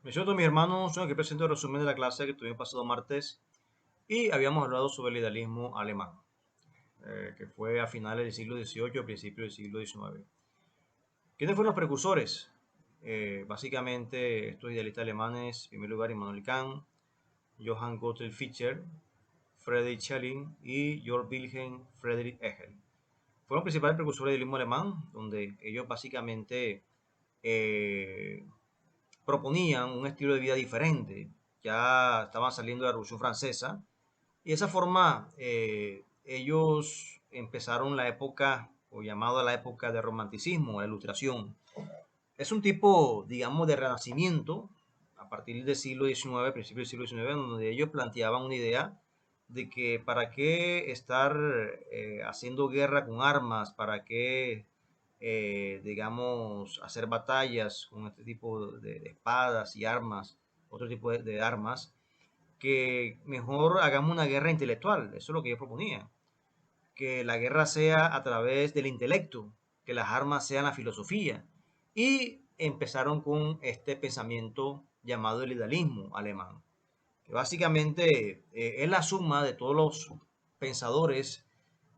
Me siento mis hermanos, soy aquí presento el resumen de la clase que tuvimos pasado martes y habíamos hablado sobre el idealismo alemán, que fue a finales del siglo XVIII, principios del siglo XIX. ¿Quiénes fueron los precursores? Básicamente, estos idealistas alemanes, en primer lugar, Immanuel Kant, Johann Gottlieb Fischer, Friedrich Schelling y Georg Wilhelm Friedrich Hegel. Fueron los principales precursores del idealismo alemán, donde ellos básicamente eh, proponían un estilo de vida diferente. Ya estaban saliendo de la Revolución Francesa y de esa forma ellos empezaron la época, o llamado la época de romanticismo, la ilustración. Es un tipo, digamos, de renacimiento a partir del siglo XIX, principio del siglo XIX, donde ellos planteaban una idea de que para qué estar haciendo guerra con armas, para qué, digamos, hacer batallas con este tipo de espadas y armas, otro tipo de armas, que mejor hagamos una guerra intelectual. Eso es lo que ellos proponían. Que la guerra sea a través del intelecto, que las armas sean la filosofía. Y empezaron con este pensamiento llamado el idealismo alemán, que básicamente es la suma de todos los pensadores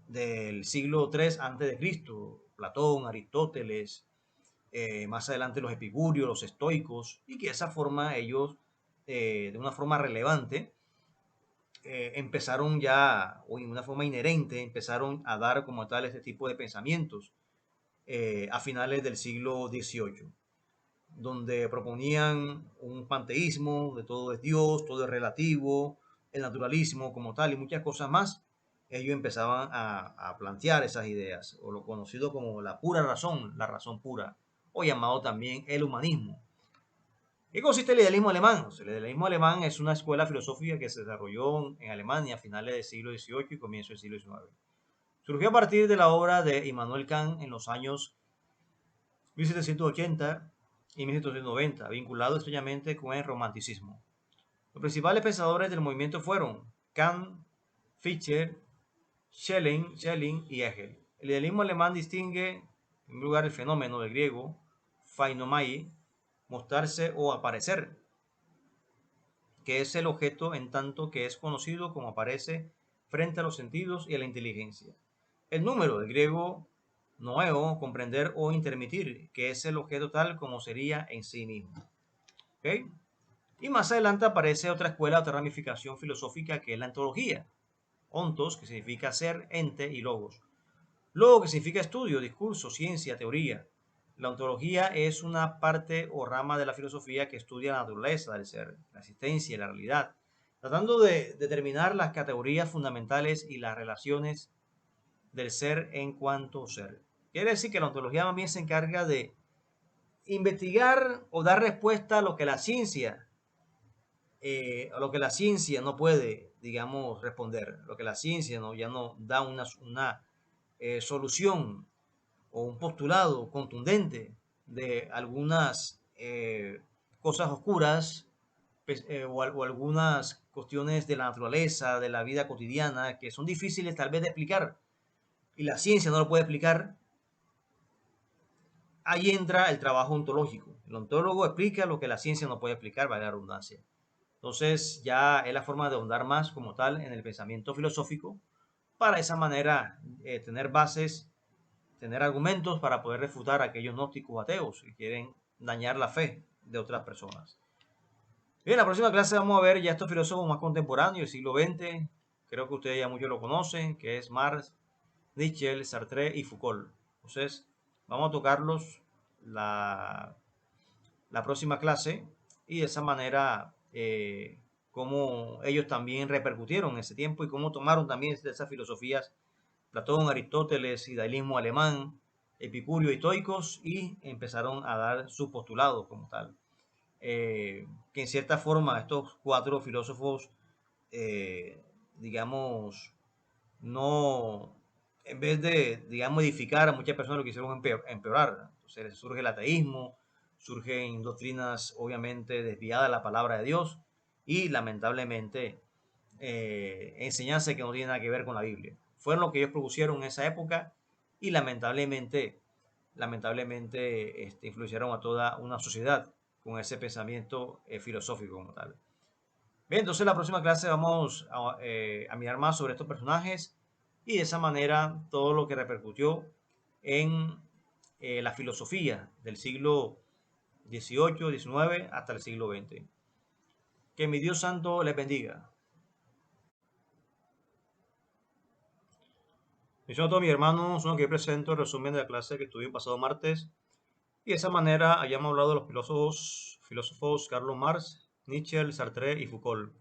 del siglo III antes de Cristo, Platón, Aristóteles, más adelante los epicúreos, los estoicos, y que de esa forma ellos, de una forma relevante, empezaron ya, o en una forma inherente, empezaron a dar como tal este tipo de pensamientos a finales del siglo XVIII, donde proponían un panteísmo, de todo es Dios, todo es relativo, el naturalismo como tal y muchas cosas más. Ellos empezaban a plantear esas ideas, o lo conocido como la pura razón, la razón pura, o llamado también el humanismo. ¿Qué consiste el idealismo alemán? El idealismo alemán es una escuela filosófica que se desarrolló en Alemania a finales del siglo XVIII y comienzo del siglo XIX. Surgió a partir de la obra de Immanuel Kant en los años 1780 y 1790, vinculado estrechamente con el romanticismo. Los principales pensadores del movimiento fueron Kant, Fichte, Schelling y Hegel. El idealismo alemán distingue, en primer lugar, el fenómeno del griego phainomai, mostrarse o aparecer, que es el objeto en tanto que es conocido como aparece frente a los sentidos y a la inteligencia. El número, del griego noeo, comprender o intermitir, que es el objeto tal como sería en sí mismo. ¿Okay? Y más adelante aparece otra escuela, otra ramificación filosófica que es la ontología. Ontos, que significa ser, ente, y logos. Logo, que significa estudio, discurso, ciencia, teoría. La ontología es una parte o rama de la filosofía que estudia la naturaleza del ser, la existencia y la realidad, tratando de determinar las categorías fundamentales y las relaciones del ser en cuanto ser. Quiere decir que la ontología más bien se encarga de investigar o dar respuesta a lo que la ciencia no puede, digamos, responder, lo que la ciencia no, ya no da una solución o un postulado contundente de algunas cosas oscuras o algunas cuestiones de la naturaleza, de la vida cotidiana, que son difíciles tal vez de explicar y la ciencia no lo puede explicar. Ahí entra el trabajo ontológico. El ontólogo explica lo que la ciencia no puede explicar, vale la redundancia. Entonces ya es la forma de ahondar más como tal en el pensamiento filosófico para de esa manera tener bases, tener argumentos para poder refutar a aquellos gnósticos ateos que quieren dañar la fe de otras personas. Bien, en la próxima clase vamos a ver ya estos filósofos más contemporáneos del siglo XX. Creo que ustedes ya muchos lo conocen, que es Marx, Nietzsche, Sartre y Foucault. Entonces, vamos a tocarlos la, la próxima clase y de esa manera cómo ellos también repercutieron en ese tiempo y cómo tomaron también de esas filosofías Platón, Aristóteles, idealismo alemán, Epicurio y estoicos y empezaron a dar su postulado como tal. Que en cierta forma estos cuatro filósofos, eh, digamos, no, en vez de, digamos, edificar a muchas personas lo que hicieron empeorar. Entonces surge el ateísmo, surgen doctrinas obviamente desviadas de la palabra de Dios y lamentablemente enseñanzas que no tienen nada que ver con la Biblia. Fueron lo que ellos propusieron en esa época y lamentablemente influenciaron a toda una sociedad con ese pensamiento filosófico como tal. Bien, entonces la próxima clase vamos a mirar más sobre estos personajes y de esa manera todo lo que repercutió en la filosofía del siglo XVIII, XIX hasta el siglo XX. Que mi Dios santo les bendiga. Bendiciones a todos mis hermanos, uno que presento el resumen de la clase que tuvimos pasado martes. Y de esa manera hayamos hablado de los filósofos Carlos Marx, Nietzsche, Sartre y Foucault.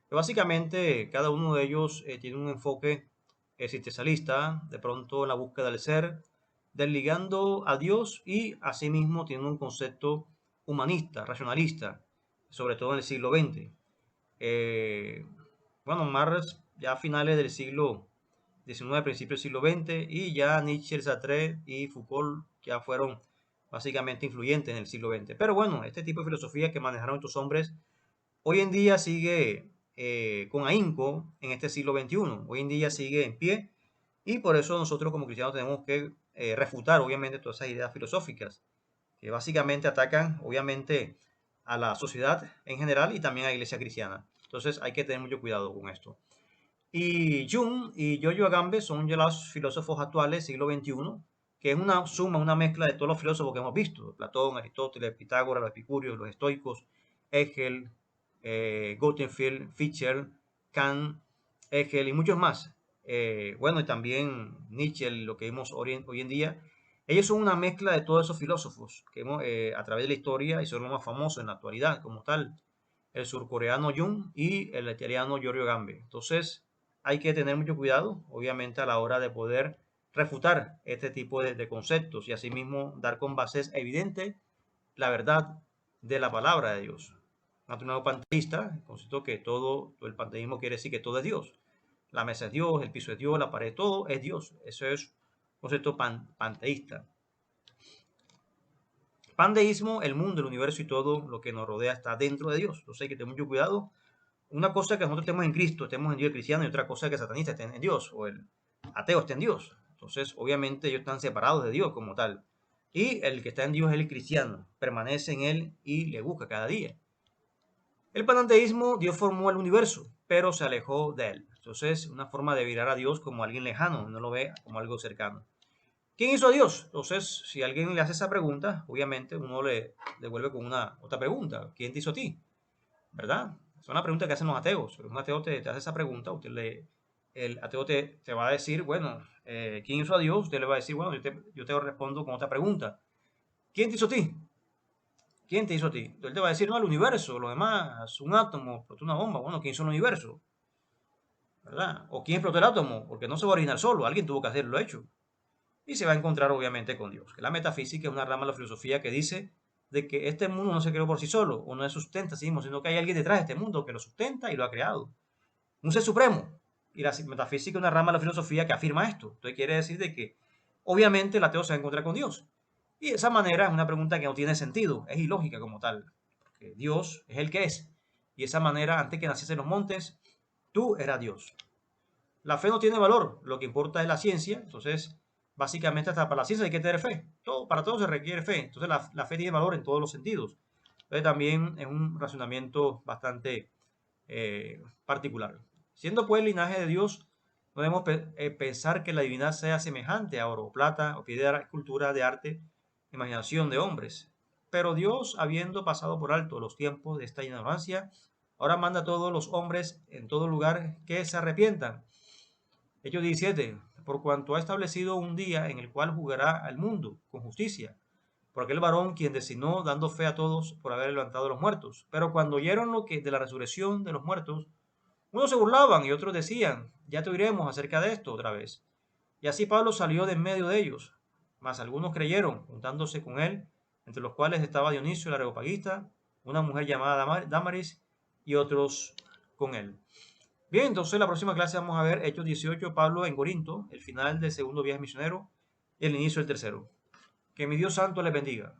Que básicamente cada uno de ellos tiene un enfoque existencialista, de pronto en la búsqueda del ser, desligando a Dios y asimismo tiene un concepto humanista, racionalista, sobre todo en el siglo XX. Bueno, Marx ya a finales del siglo XIX, principios del siglo XX, y ya Nietzsche, Sartre y Foucault ya fueron básicamente influyentes en el siglo XX. Pero bueno, este tipo de filosofía que manejaron estos hombres hoy en día sigue con ahínco en este siglo XXI. Hoy en día sigue en pie y por eso nosotros como cristianos tenemos que refutar obviamente todas esas ideas filosóficas que básicamente atacan obviamente a la sociedad en general y también a la iglesia cristiana. Entonces hay que tener mucho cuidado con esto. Y Jung y Giorgio Agamben son ya los filósofos actuales, siglo XXI, que es una suma, una mezcla de todos los filósofos que hemos visto: Platón, Aristóteles, Pitágoras, los epicúreos, los estoicos, Hegel, Grothendieck, Fichte, Kant, Hegel y muchos más. Bueno, y también Nietzsche, lo que vemos hoy en día. Ellos son una mezcla de todos esos filósofos que hemos, a través de la historia, y son los más famosos en la actualidad como tal: el surcoreano Jung y el italiano Giorgio Agamben. Entonces, hay que tener mucho cuidado, obviamente, a la hora de poder refutar este tipo de conceptos y asimismo dar con bases evidentes la verdad de la palabra de Dios. Nuevo panteísta, el concepto que todo el panteísmo quiere decir que todo es Dios. La mesa es Dios, el piso es Dios, la pared, todo es Dios. Eso es un concepto panteísta. Panteísmo, el mundo, el universo y todo lo que nos rodea está dentro de Dios. Entonces hay que tener mucho cuidado. Una cosa es que nosotros estemos en Cristo, estemos en Dios cristiano, y otra cosa es que el satanista esté en Dios o el ateo esté en Dios. Entonces, obviamente, ellos están separados de Dios como tal. Y el que está en Dios es el cristiano, permanece en él y le busca cada día. El panteísmo, Dios formó el universo, pero se alejó de él. Entonces, una forma de mirar a Dios como alguien lejano, no lo ve como algo cercano. ¿Quién hizo a Dios? Entonces, si alguien le hace esa pregunta, obviamente uno le devuelve con una otra pregunta: ¿quién te hizo a ti? ¿Verdad? Es una pregunta que hacen los ateos. Un ateo te hace esa pregunta, el ateo te va a decir, bueno, ¿quién hizo a Dios? Usted le va a decir, bueno, yo te respondo con otra pregunta: ¿quién te hizo a ti? ¿Quién te hizo a ti? Entonces él te va a decir, no, el universo, lo demás, un átomo, explotó una bomba. Bueno, ¿quién hizo el universo? ¿Verdad? ¿O quién explotó el átomo? Porque no se va a originar solo, alguien tuvo que hacerlo hecho. Y se va a encontrar obviamente con Dios. Que la metafísica es una rama de la filosofía que dice de que este mundo no se creó por sí solo, o no se sustenta sí mismo, sino que hay alguien detrás de este mundo que lo sustenta y lo ha creado. Un ser supremo. Y la metafísica es una rama de la filosofía que afirma esto. Entonces quiere decir de que obviamente el ateo se va a encontrar con Dios. Y de esa manera es una pregunta que no tiene sentido, es ilógica como tal. Porque Dios es el que es. Y de esa manera, antes que naciesen los montes, tú eras Dios. La fe no tiene valor, lo que importa es la ciencia. Entonces, básicamente hasta para la ciencia hay que tener fe. Para todo se requiere fe. Entonces, la fe tiene valor en todos los sentidos. Entonces, también es un razonamiento bastante particular. Siendo pues el linaje de Dios, no debemos pensar que la divinidad sea semejante a oro o plata o piedra, escultura de arte, imaginación de hombres. Pero Dios, habiendo pasado por alto los tiempos de esta ignorancia, ahora manda a todos los hombres en todo lugar que se arrepientan. Hechos 17. Por cuanto ha establecido un día en el cual juzgará al mundo con justicia, por aquel varón quien designó, dando fe a todos por haber levantado a los muertos. Pero cuando oyeron lo que de la resurrección de los muertos, unos se burlaban y otros decían, ya te oiremos acerca de esto otra vez. Y así Pablo salió de en medio de ellos. Mas algunos creyeron, juntándose con él, entre los cuales estaba Dionisio el Areopagita, una mujer llamada Damaris, y otros con él. Bien, entonces la próxima clase vamos a ver Hechos 18, Pablo en Corinto, el final del segundo viaje misionero y el inicio del tercero. Que mi Dios santo les bendiga.